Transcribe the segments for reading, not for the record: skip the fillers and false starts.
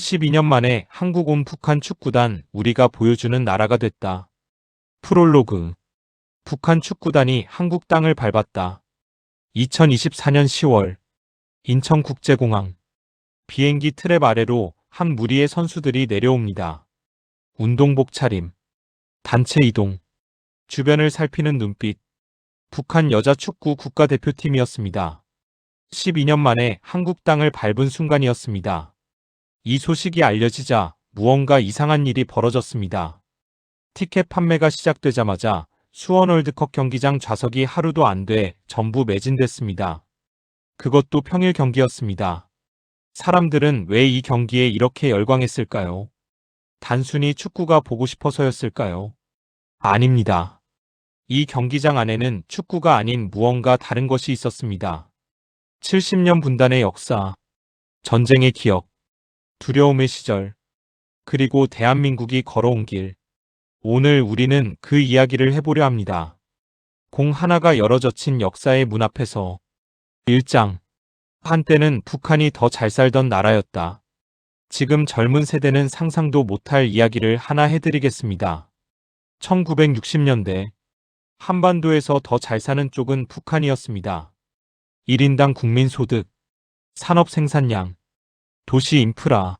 12년 만에 한국 온 북한 축구단 우리가 보여주는 나라가 됐다. 프롤로그. 북한 축구단이 한국 땅을 밟았다. 2024년 10월 인천국제공항. 비행기 트랩 아래로 한 무리의 선수들이 내려옵니다. 운동복 차림. 단체 이동. 주변을 살피는 눈빛. 북한 여자 축구 국가대표팀이었습니다. 12년 만에 한국 땅을 밟은 순간이었습니다. 이 소식이 알려지자 무언가 이상한 일이 벌어졌습니다. 티켓 판매가 시작되자마자 수원 월드컵 경기장 좌석이 하루도 안 돼 전부 매진됐습니다. 그것도 평일 경기였습니다. 사람들은 왜 이 경기에 이렇게 열광했을까요? 단순히 축구가 보고 싶어서였을까요? 아닙니다. 이 경기장 안에는 축구가 아닌 무언가 다른 것이 있었습니다. 70년 분단의 역사, 전쟁의 기억, 두려움의 시절, 그리고 대한민국이 걸어온 길. 오늘 우리는 그 이야기를 해보려 합니다. 공 하나가 열어젖힌 역사의 문 앞에서. 1장. 한때는 북한이 더 잘 살던 나라였다. 지금 젊은 세대는 상상도 못할 이야기를 하나 해드리겠습니다. 1960년대 한반도에서 더 잘 사는 쪽은 북한이었습니다. 1인당 국민소득, 산업 생산량, 도시 인프라.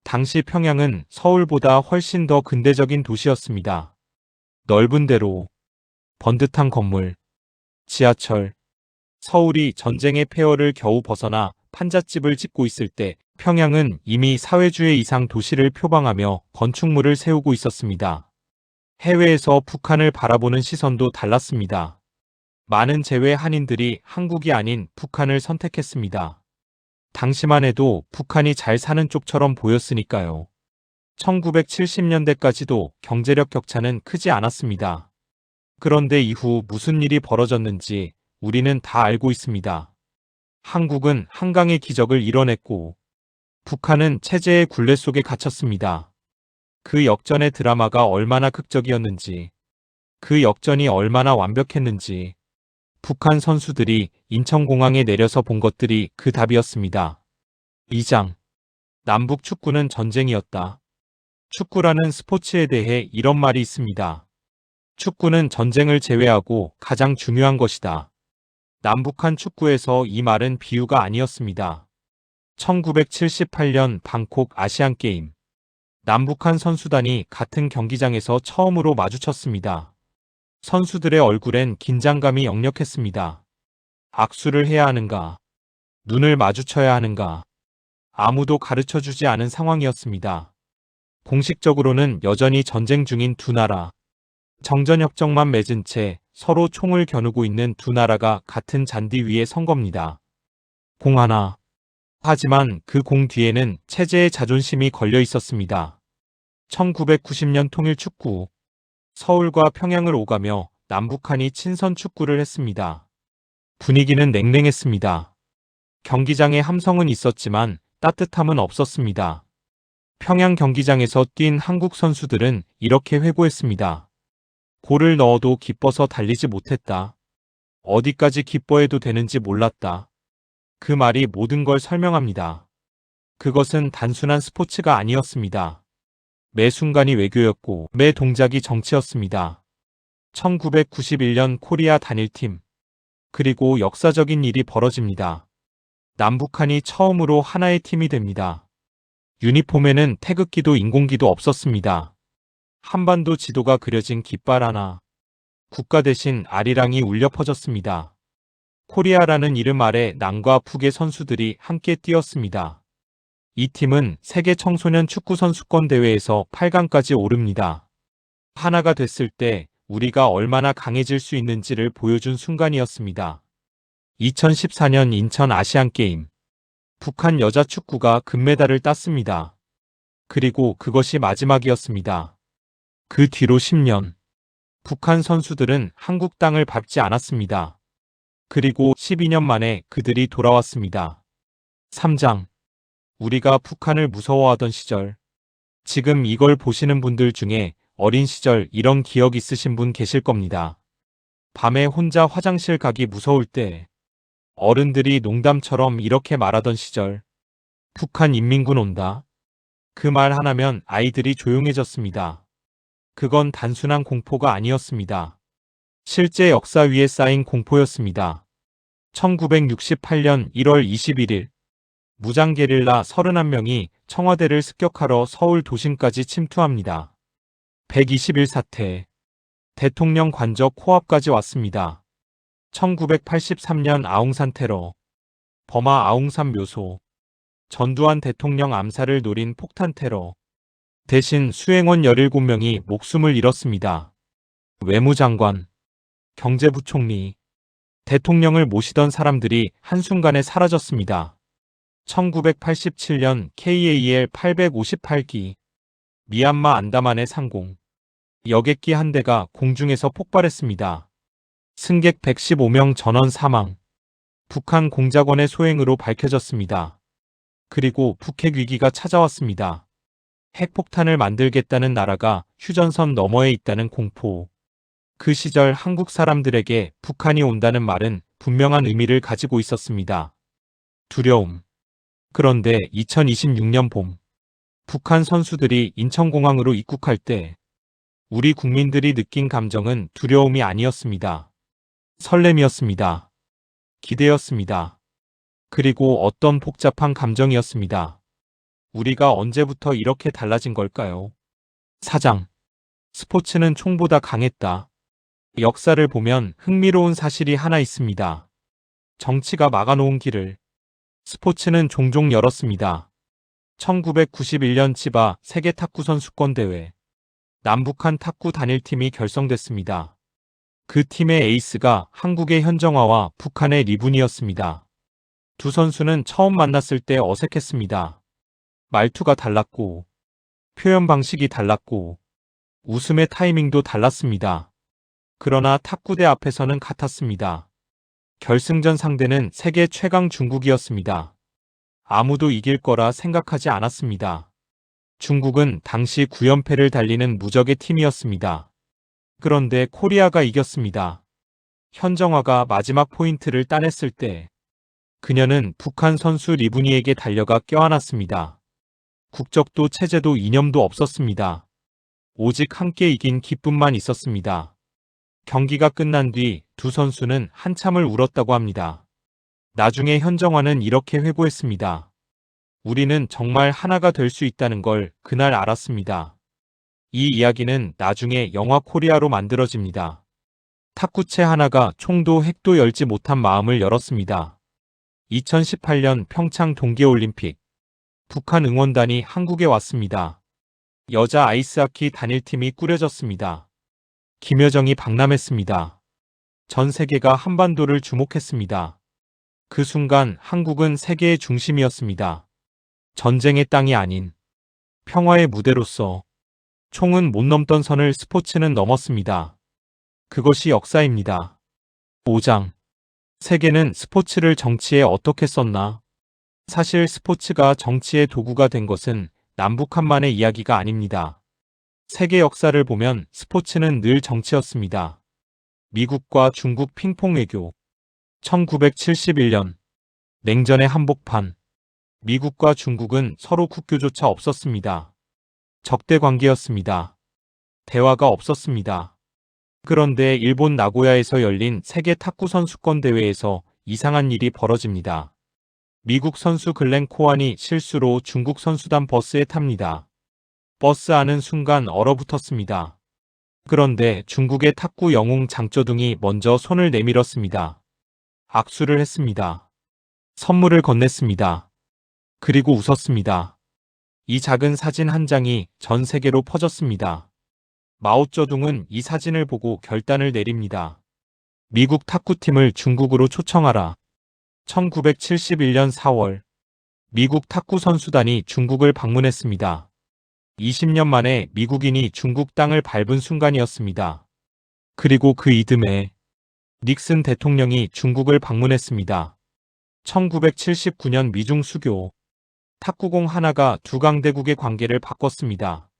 당시 평양은 서울보다 훨씬 더 근대적인 도시였습니다. 넓은 대로, 번듯한 건물, 지하철. 서울이 전쟁의 폐허를 겨우 벗어나 판잣집을 짓고 있을 때 평양은 이미 사회주의 이상 도시를 표방하며 건축물을 세우고 있었습니다. 해외에서 북한을 바라보는 시선도 달랐습니다. 많은 재외 한인들이 한국이 아닌 북한을 선택했습니다. 당시만 해도 북한이 잘 사는 쪽처럼 보였으니까요. 1970년대까지도 경제력 격차는 크지 않았습니다. 그런데 이후 무슨 일이 벌어졌는지 우리는 다 알고 있습니다. 한국은 한강의 기적을 이뤄냈고 북한은 체제의 굴레 속에 갇혔습니다. 그 역전의 드라마가 얼마나 극적이었는지, 그 역전이 얼마나 완벽했는지 북한 선수들이 인천공항에 내려서 본 것들이 그 답이었습니다. 2장. 남북 축구는 전쟁이었다. 축구라는 스포츠에 대해 이런 말이 있습니다. 축구는 전쟁을 제외하고 가장 중요한 것이다. 남북한 축구에서 이 말은 비유가 아니었습니다. 1978년 방콕 아시안게임. 남북한 선수단이 같은 경기장에서 처음으로 마주쳤습니다. 선수들의 얼굴엔 긴장감이 역력했습니다. 악수를 해야 하는가? 눈을 마주쳐야 하는가? 아무도 가르쳐주지 않은 상황이었습니다. 공식적으로는 여전히 전쟁 중인 두 나라. 정전협정만 맺은 채 서로 총을 겨누고 있는 두 나라가 같은 잔디 위에 선 겁니다. 공 하나. 하지만 그 공 뒤에는 체제의 자존심이 걸려 있었습니다. 1990년 통일 축구. 서울과 평양을 오가며 남북한이 친선 축구를 했습니다. 분위기는 냉랭했습니다. 경기장에 함성은 있었지만 따뜻함은 없었습니다. 평양 경기장에서 뛴 한국 선수들은 이렇게 회고했습니다. 골을 넣어도 기뻐서 달리지 못했다. 어디까지 기뻐해도 되는지 몰랐다. 그 말이 모든 걸 설명합니다. 그것은 단순한 스포츠가 아니었습니다. 매 순간이 외교였고 매 동작이 정치였습니다. 1991년 코리아 단일팀. 그리고 역사적인 일이 벌어집니다. 남북한이 처음으로 하나의 팀이 됩니다. 유니폼에는 태극기도 인공기도 없었습니다. 한반도 지도가 그려진 깃발 하나. 국가 대신 아리랑이 울려 퍼졌습니다. 코리아라는 이름 아래 남과 북의 선수들이 함께 뛰었습니다. 이 팀은 세계 청소년 축구 선수권 대회에서 8강까지 오릅니다. 하나가 됐을 때 우리가 얼마나 강해질 수 있는지를 보여준 순간이었습니다. 2014년 인천 아시안게임. 북한 여자 축구가 금메달을 땄습니다. 그리고 그것이 마지막이었습니다. 그 뒤로 10년. 북한 선수들은 한국 땅을 밟지 않았습니다. 그리고 12년 만에 그들이 돌아왔습니다. 3장. 우리가 북한을 무서워하던 시절. 지금 이걸 보시는 분들 중에 어린 시절 이런 기억 있으신 분 계실 겁니다. 밤에 혼자 화장실 가기 무서울 때 어른들이 농담처럼 이렇게 말하던 시절. 북한 인민군 온다. 그 말 하나면 아이들이 조용해졌습니다. 그건 단순한 공포가 아니었습니다. 실제 역사 위에 쌓인 공포였습니다. 1968년 1월 21일 무장 게릴라 31명이 청와대를 습격하러 서울 도심까지 침투합니다. 120일 사태. 대통령 관저 코앞까지 왔습니다. 1983년 아웅산 테러. 버마 아웅산 묘소. 전두환 대통령 암살을 노린 폭탄 테러. 대신 수행원 17명이 목숨을 잃었습니다. 외무장관, 경제부총리, 대통령을 모시던 사람들이 한순간에 사라졌습니다. 1987년 KAL 858기 미얀마 안다만의 상공 여객기 한 대가 공중에서 폭발했습니다. 승객 115명 전원 사망. 북한 공작원의 소행으로 밝혀졌습니다. 그리고 북핵 위기가 찾아왔습니다. 핵폭탄을 만들겠다는 나라가 휴전선 너머에 있다는 공포. 그 시절 한국 사람들에게 북한이 온다는 말은 분명한 의미를 가지고 있었습니다. 두려움. 그런데 2026년 봄, 북한 선수들이 인천공항으로 입국할 때 우리 국민들이 느낀 감정은 두려움이 아니었습니다. 설렘이었습니다. 기대였습니다. 그리고 어떤 복잡한 감정이었습니다. 우리가 언제부터 이렇게 달라진 걸까요? 사장. 스포츠는 총보다 강했다. 역사를 보면 흥미로운 사실이 하나 있습니다. 정치가 막아놓은 길을 스포츠는 종종 열었습니다. 1991년 치바 세계 탁구 선수권 대회. 남북한 탁구 단일팀이 결성됐습니다. 그 팀의 에이스가 한국의 현정화와 북한의 리분이었습니다. 두 선수는 처음 만났을 때 어색했습니다. 말투가 달랐고, 표현 방식이 달랐고, 웃음의 타이밍도 달랐습니다. 그러나 탁구대 앞에서는 같았습니다. 결승전 상대는 세계 최강 중국이었습니다. 아무도 이길 거라 생각하지 않았습니다. 중국은 당시 9연패를 달리는 무적의 팀이었습니다. 그런데 코리아가 이겼습니다. 현정화가 마지막 포인트를 따냈을 때 그녀는 북한 선수 리브니에게 달려가 껴안았습니다. 국적도 체제도 이념도 없었습니다. 오직 함께 이긴 기쁨만 있었습니다. 경기가 끝난 뒤 두 선수는 한참을 울었다고 합니다. 나중에 현정화는 이렇게 회고했습니다. 우리는 정말 하나가 될 수 있다는 걸 그날 알았습니다. 이 이야기는 나중에 영화 코리아로 만들어집니다. 탁구채 하나가 총도 핵도 열지 못한 마음을 열었습니다. 2018년 평창 동계올림픽. 북한 응원단이 한국에 왔습니다. 여자 아이스하키 단일팀이 꾸려졌습니다. 김여정이 방남했습니다. 전 세계가 한반도를 주목했습니다. 그 순간 한국은 세계의 중심이었습니다. 전쟁의 땅이 아닌 평화의 무대로서 총은 못 넘던 선을 스포츠는 넘었습니다. 그것이 역사입니다. 5장. 세계는 스포츠를 정치에 어떻게 썼나? 사실 스포츠가 정치의 도구가 된 것은 남북한만의 이야기가 아닙니다. 세계 역사를 보면 스포츠는 늘 정치였습니다. 미국과 중국 핑퐁 외교. 1971년. 냉전의 한복판. 미국과 중국은 서로 국교조차 없었습니다. 적대 관계였습니다. 대화가 없었습니다. 그런데 일본 나고야에서 열린 세계 탁구 선수권 대회에서 이상한 일이 벌어집니다. 미국 선수 글렌 코안이 실수로 중국 선수단 버스에 탑니다. 버스 안은 순간 얼어붙었습니다. 그런데 중국의 탁구 영웅 장쩌둥이 먼저 손을 내밀었습니다. 악수를 했습니다. 선물을 건넸습니다. 그리고 웃었습니다. 이 작은 사진 한 장이 전 세계로 퍼졌습니다. 마오쩌둥은 이 사진을 보고 결단을 내립니다. 미국 탁구팀을 중국으로 초청하라. 1971년 4월 미국 탁구 선수단이 중국을 방문했습니다. 20년 만에 미국인이 중국 땅을 밟은 순간이었습니다. 그리고 그 이듬해 닉슨 대통령이 중국을 방문했습니다. 1979년 미중 수교. 탁구공 하나가 두 강대국의 관계를 바꿨습니다.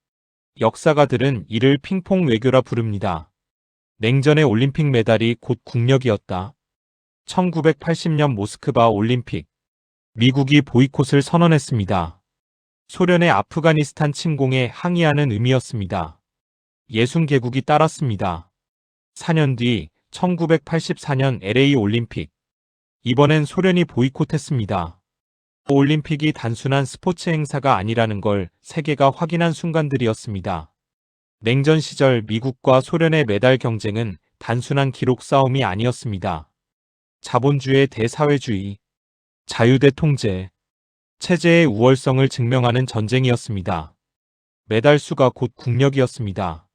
역사가들은 이를 핑퐁 외교라 부릅니다. 냉전의 올림픽 메달이 곧 국력이었다. 1980년 모스크바 올림픽. 미국이 보이콧을 선언했습니다. 소련의 아프가니스탄 침공에 항의하는 의미였습니다. 60개국이 따랐습니다. 4년 뒤 1984년 LA 올림픽. 이번엔 소련이 보이콧했습니다. 올림픽이 단순한 스포츠 행사가 아니라는 걸 세계가 확인한 순간들이었습니다. 냉전 시절 미국과 소련의 메달 경쟁은 단순한 기록 싸움이 아니었습니다. 자본주의의 대사회주의, 자유대 통제, 체제의 우월성을 증명하는 전쟁이었습니다. 메달 수가 곧 국력이었습니다.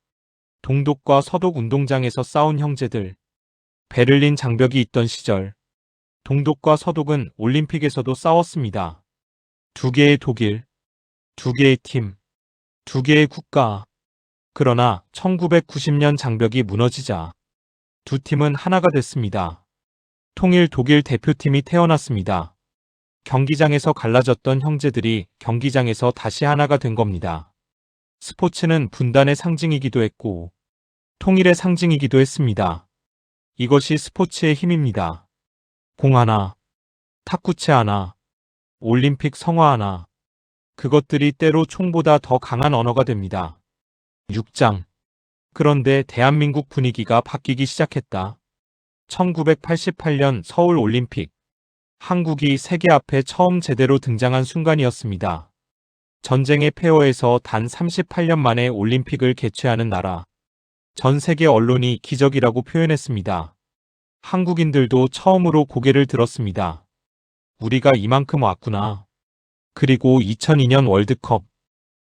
동독과 서독 운동장에서 싸운 형제들, 베를린 장벽이 있던 시절, 동독과 서독은 올림픽에서도 싸웠습니다. 두 개의 독일, 두 개의 팀, 두 개의 국가. 그러나 1990년 장벽이 무너지자 두 팀은 하나가 됐습니다. 통일 독일 대표팀이 태어났습니다. 경기장에서 갈라졌던 형제들이 경기장에서 다시 하나가 된 겁니다. 스포츠는 분단의 상징이기도 했고 통일의 상징이기도 했습니다. 이것이 스포츠의 힘입니다. 공 하나, 탁구채 하나, 올림픽 성화 하나. 그것들이 때로 총보다 더 강한 언어가 됩니다. 6장. 그런데 대한민국 분위기가 바뀌기 시작했다. 1988년 서울 올림픽. 한국이 세계 앞에 처음 제대로 등장한 순간이었습니다. 전쟁의 폐허에서 단 38년 만에 올림픽을 개최하는 나라. 전 세계 언론이 기적이라고 표현했습니다. 한국인들도 처음으로 고개를 들었습니다. 우리가 이만큼 왔구나. 그리고 2002년 월드컵.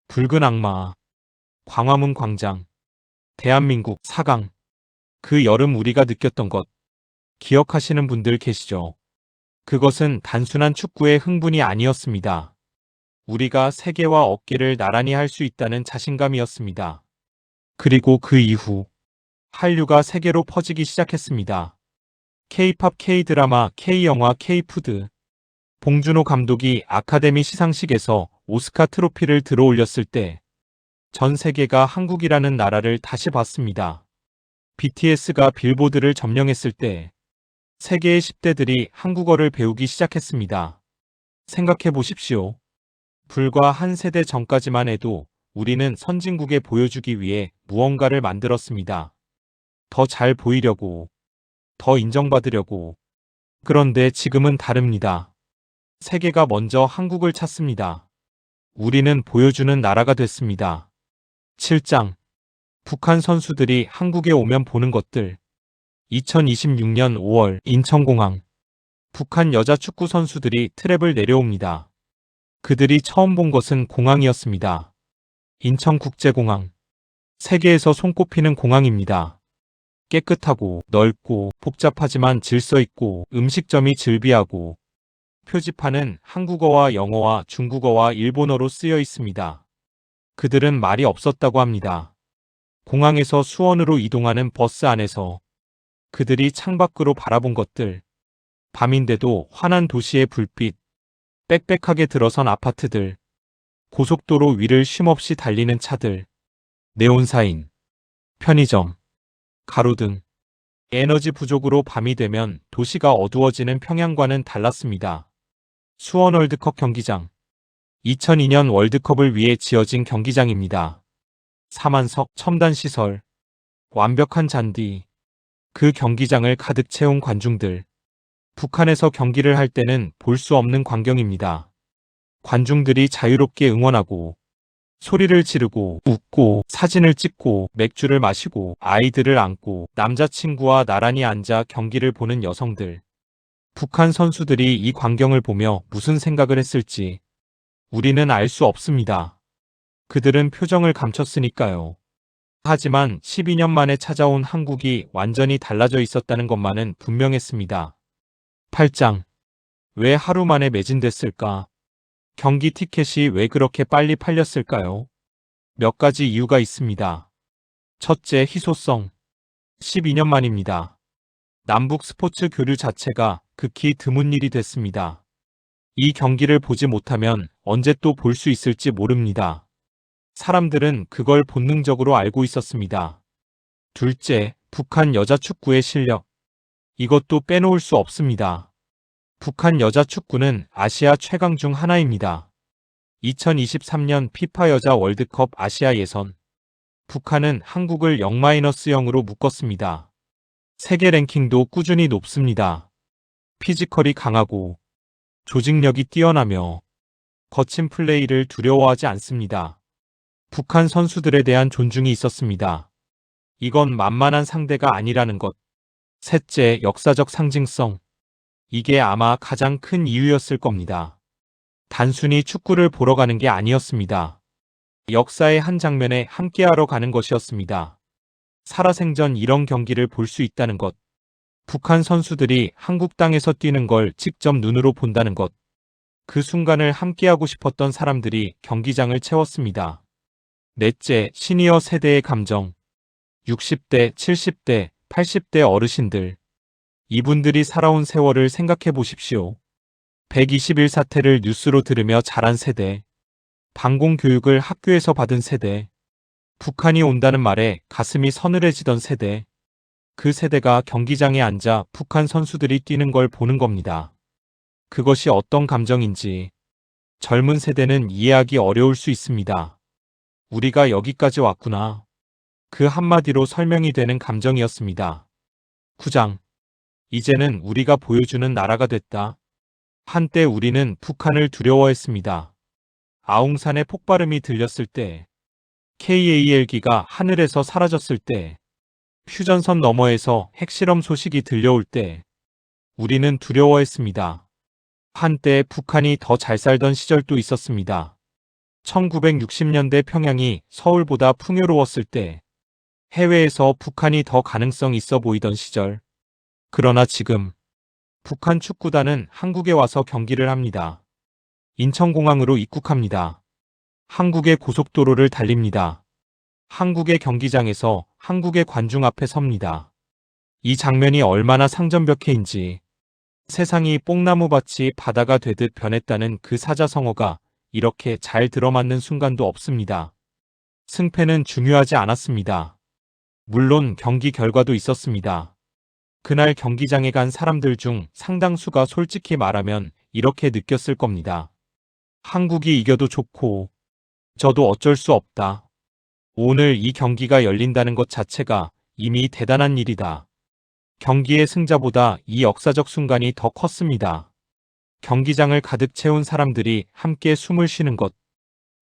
붉은 악마. 광화문 광장. 대한민국 4강. 그 여름 우리가 느꼈던 것. 기억하시는 분들 계시죠? 그것은 단순한 축구의 흥분이 아니었습니다. 우리가 세계와 어깨를 나란히 할 수 있다는 자신감이었습니다. 그리고 그 이후 한류가 세계로 퍼지기 시작했습니다. K-팝, K-드라마, K-영화, K-푸드. 봉준호 감독이 아카데미 시상식에서 오스카 트로피를 들어올렸을 때 전 세계가 한국이라는 나라를 다시 봤습니다. BTS가 빌보드를 점령했을 때 세계의 10대들이 한국어를 배우기 시작했습니다. 생각해 보십시오. 불과 한 세대 전까지만 해도 우리는 선진국에 보여주기 위해 무언가를 만들었습니다. 더 잘 보이려고, 더 인정받으려고. 그런데 지금은 다릅니다. 세계가 먼저 한국을 찾습니다. 우리는 보여주는 나라가 됐습니다. 7장. 북한 선수들이 한국에 오면 보는 것들. 2026년 5월 인천공항. 북한 여자 축구 선수들이 트랩을 내려옵니다. 그들이 처음 본 것은 공항이었습니다. 인천국제공항. 세계에서 손꼽히는 공항입니다. 깨끗하고 넓고 복잡하지만 질서 있고 음식점이 즐비하고 표지판은 한국어와 영어와 중국어와 일본어로 쓰여 있습니다. 그들은 말이 없었다고 합니다. 공항에서 수원으로 이동하는 버스 안에서 그들이 창밖으로 바라본 것들. 밤인데도 환한 도시의 불빛, 빽빽하게 들어선 아파트들, 고속도로 위를 쉼없이 달리는 차들, 네온사인, 편의점, 가로등. 에너지 부족으로 밤이 되면 도시가 어두워지는 평양과는 달랐습니다. 수원 월드컵 경기장. 2002년 월드컵을 위해 지어진 경기장입니다. 4만석 첨단 시설, 완벽한 잔디. 그 경기장을 가득 채운 관중들. 북한에서 경기를 할 때는 볼 수 없는 광경입니다. 관중들이 자유롭게 응원하고 소리를 지르고 웃고 사진을 찍고 맥주를 마시고 아이들을 안고 남자친구와 나란히 앉아 경기를 보는 여성들. 북한 선수들이 이 광경을 보며 무슨 생각을 했을지 우리는 알 수 없습니다. 그들은 표정을 감췄으니까요. 하지만 12년 만에 찾아온 한국이 완전히 달라져 있었다는 것만은 분명했습니다. 8장. 왜 하루 만에 매진됐을까? 경기 티켓이 왜 그렇게 빨리 팔렸을까요? 몇 가지 이유가 있습니다. 첫째, 희소성. 12년 만입니다. 남북 스포츠 교류 자체가 극히 드문 일이 됐습니다. 이 경기를 보지 못하면 언제 또 볼 수 있을지 모릅니다. 사람들은 그걸 본능적으로 알고 있었습니다. 둘째, 북한 여자 축구의 실력. 이것도 빼놓을 수 없습니다. 북한 여자 축구는 아시아 최강 중 하나입니다. 2023년 피파 여자 월드컵 아시아 예선. 북한은 한국을 0-0으로 묶었습니다. 세계 랭킹도 꾸준히 높습니다. 피지컬이 강하고 조직력이 뛰어나며 거친 플레이를 두려워하지 않습니다. 북한 선수들에 대한 존중이 있었습니다. 이건 만만한 상대가 아니라는 것. 셋째, 역사적 상징성. 이게 아마 가장 큰 이유였을 겁니다. 단순히 축구를 보러 가는 게 아니었습니다. 역사의 한 장면에 함께하러 가는 것이었습니다. 살아생전 이런 경기를 볼 수 있다는 것. 북한 선수들이 한국 땅에서 뛰는 걸 직접 눈으로 본다는 것. 그 순간을 함께하고 싶었던 사람들이 경기장을 채웠습니다. 넷째, 시니어 세대의 감정. 60대, 70대, 80대 어르신들. 이분들이 살아온 세월을 생각해 보십시오. 121 사태를 뉴스로 들으며 자란 세대. 방공 교육을 학교에서 받은 세대. 북한이 온다는 말에 가슴이 서늘해지던 세대. 그 세대가 경기장에 앉아 북한 선수들이 뛰는 걸 보는 겁니다. 그것이 어떤 감정인지 젊은 세대는 이해하기 어려울 수 있습니다. 우리가 여기까지 왔구나. 그 한마디로 설명이 되는 감정이었습니다. 9장. 이제는 우리가 보여주는 나라가 됐다. 한때 우리는 북한을 두려워했습니다. 아웅산의 폭발음이 들렸을 때, KAL기가 하늘에서 사라졌을 때, 휴전선 너머에서 핵실험 소식이 들려올 때, 우리는 두려워했습니다. 한때 북한이 더 잘 살던 시절도 있었습니다. 1960년대 평양이 서울보다 풍요로웠을 때, 해외에서 북한이 더 가능성 있어 보이던 시절. 그러나 지금, 북한 축구단은 한국에 와서 경기를 합니다. 인천공항으로 입국합니다. 한국의 고속도로를 달립니다. 한국의 경기장에서 한국의 관중 앞에 섭니다. 이 장면이 얼마나 상전벽해인지 세상이 뽕나무밭이 바다가 되듯 변했다는 그 사자성어가 이렇게 잘 들어맞는 순간도 없습니다. 승패는 중요하지 않았습니다. 물론 경기 결과도 있었습니다. 그날 경기장에 간 사람들 중 상당수가 솔직히 말하면 이렇게 느꼈을 겁니다. 한국이 이겨도 좋고 저도 어쩔 수 없다. 오늘 이 경기가 열린다는 것 자체가 이미 대단한 일이다. 경기의 승자보다 이 역사적 순간이 더 컸습니다. 경기장을 가득 채운 사람들이 함께 숨을 쉬는 것.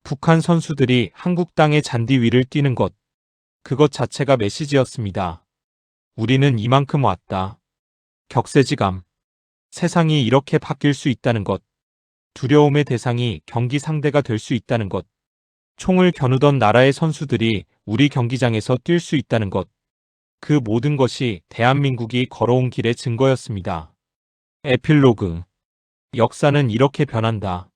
북한 선수들이 한국 땅의 잔디 위를 뛰는 것. 그것 자체가 메시지였습니다. 우리는 이만큼 왔다. 격세지감. 세상이 이렇게 바뀔 수 있다는 것. 두려움의 대상이 경기 상대가 될 수 있다는 것. 총을 겨누던 나라의 선수들이 우리 경기장에서 뛸 수 있다는 것. 그 모든 것이 대한민국이 걸어온 길의 증거였습니다. 에필로그. 역사는 이렇게 변한다.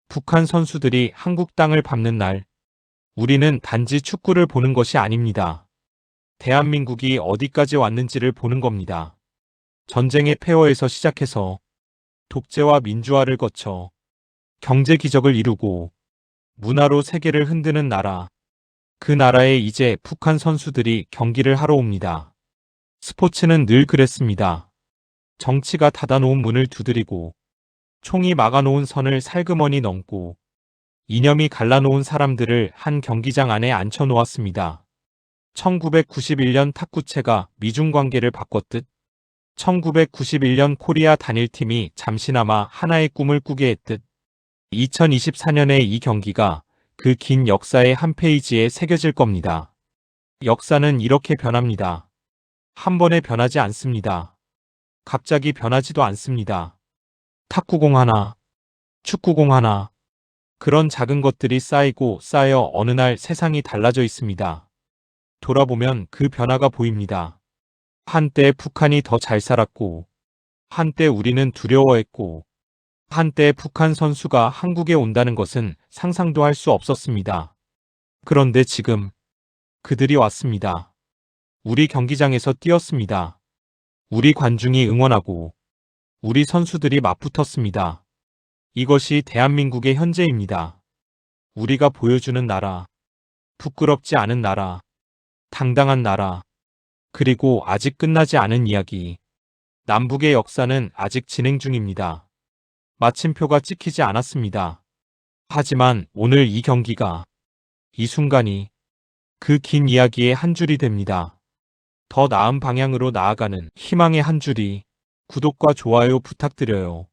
북한 선수들이 한국 땅을 밟는 날. 우리는 단지 축구를 보는 것이 아닙니다. 대한민국이 어디까지 왔는지를 보는 겁니다. 전쟁의 폐허에서 시작해서 독재와 민주화를 거쳐 경제 기적을 이루고 문화로 세계를 흔드는 나라. 그 나라에 이제 북한 선수들이 경기를 하러 옵니다. 스포츠는 늘 그랬습니다. 정치가 닫아놓은 문을 두드리고 총이 막아놓은 선을 살그머니 넘고 이념이 갈라놓은 사람들을 한 경기장 안에 앉혀놓았습니다. 1991년 탁구채가 미중 관계를 바꿨듯 1991년 코리아 단일팀이 잠시나마 하나의 꿈을 꾸게 했듯 2024년의 이 경기가 그 긴 역사의 한 페이지에 새겨질 겁니다. 역사는 이렇게 변합니다. 한 번에 변하지 않습니다. 갑자기 변하지도 않습니다. 탁구공 하나, 축구공 하나, 그런 작은 것들이 쌓이고 쌓여 어느 날 세상이 달라져 있습니다. 돌아보면 그 변화가 보입니다. 한때 북한이 더 잘 살았고, 한때 우리는 두려워했고, 한때 북한 선수가 한국에 온다는 것은 상상도 할 수 없었습니다. 그런데 지금 그들이 왔습니다. 우리 경기장에서 뛰었습니다. 우리 관중이 응원하고, 우리 선수들이 맞붙었습니다. 이것이 대한민국의 현재입니다. 우리가 보여주는 나라, 부끄럽지 않은 나라, 당당한 나라, 그리고 아직 끝나지 않은 이야기. 남북의 역사는 아직 진행 중입니다. 마침표가 찍히지 않았습니다. 하지만 오늘 이 경기가, 이 순간이 그 긴 이야기의 한 줄이 됩니다. 더 나은 방향으로 나아가는 희망의 한 줄이. 구독과 좋아요 부탁드려요.